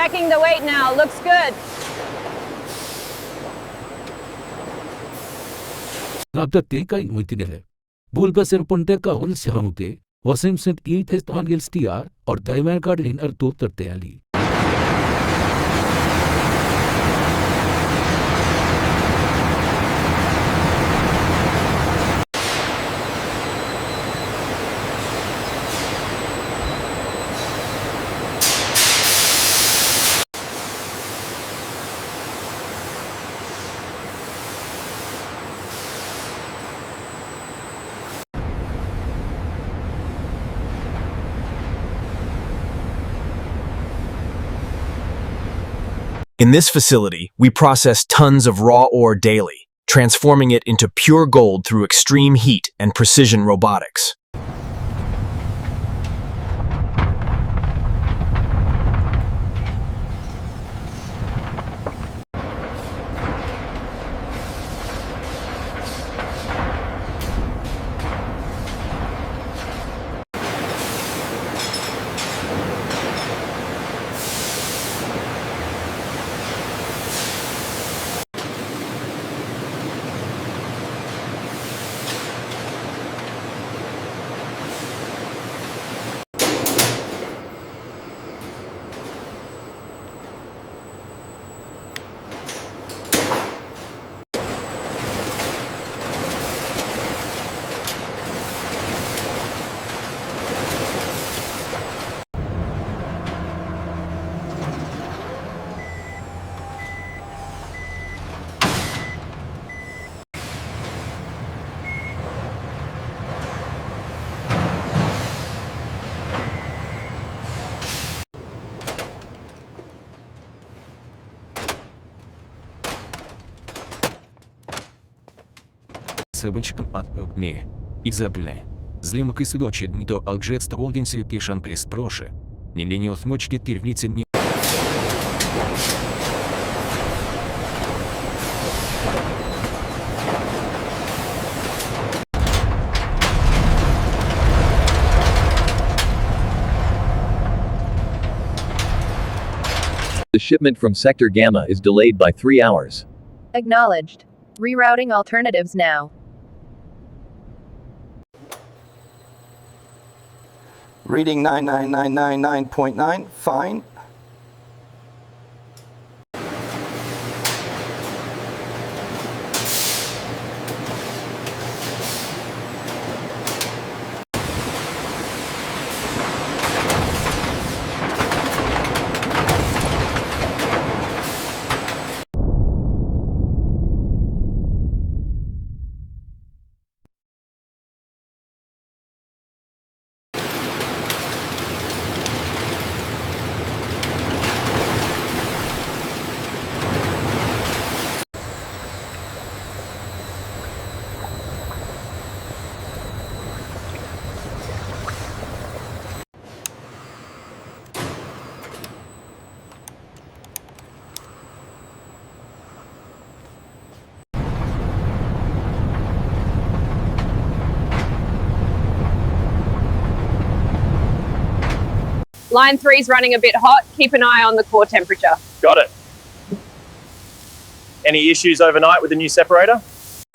Checking the weight now. Looks good. Teka inutile. Bulbaser Ponteka Ulshamute, Wasim sent eat his Tongil Stiar, or Diamagard in Artuta Tali. In this facility, we process tons of raw ore daily, transforming it into pure gold through extreme heat and precision robotics. Sebyczką mnie. Izabyle. Zlimki sudocie do algrzectwa ogency pieszan pres proszę. Nie osmoczki tyrwnicy mnie. The shipment from Sector Gamma is delayed by 3 hours. Acknowledged. Rerouting alternatives now. Reading 99999.9, fine. Line 3's running a bit hot. Keep an eye on the core temperature. Got it. Any issues overnight with the new separator?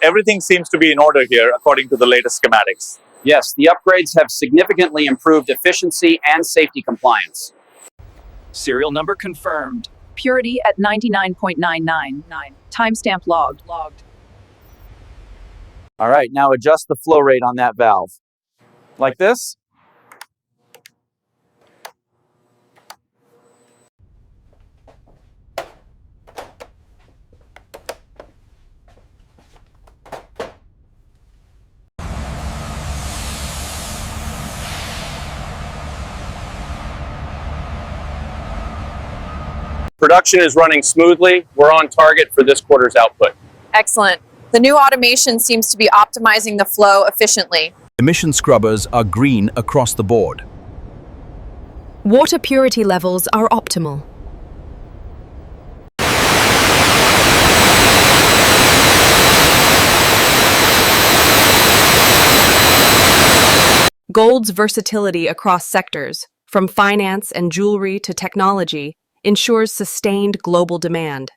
Everything seems to be in order here according to the latest schematics. Yes, the upgrades have significantly improved efficiency and safety compliance. Serial number confirmed. Purity at 99.999. Timestamp logged. All right, now adjust the flow rate on that valve. Like this. Production is running smoothly. We're on target for this quarter's output. Excellent. The new automation seems to be optimizing the flow efficiently. Emission scrubbers are green across the board. Water purity levels are optimal. Gold's versatility across sectors, from finance and jewelry to technology, ensures sustained global demand.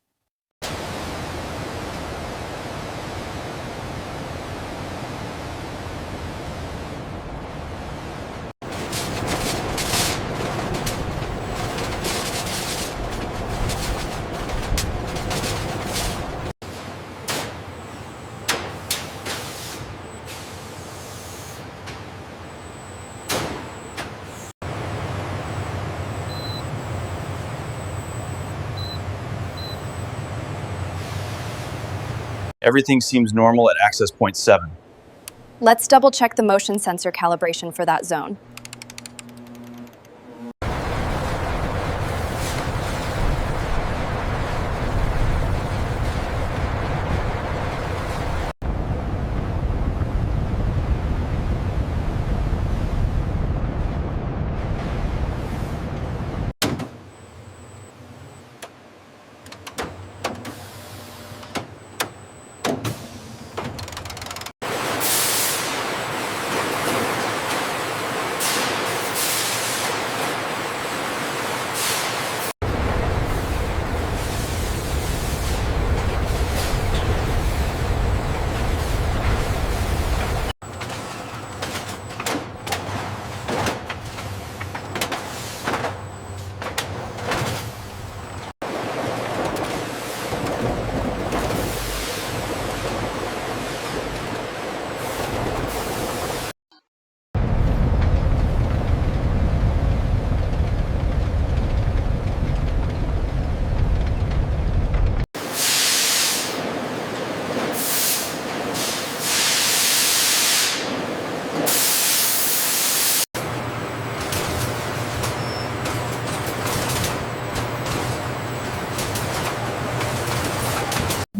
Everything seems normal at access point 7. Let's double check the motion sensor calibration for that zone.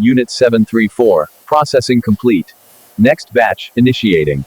Unit 734, processing complete. Next batch, initiating.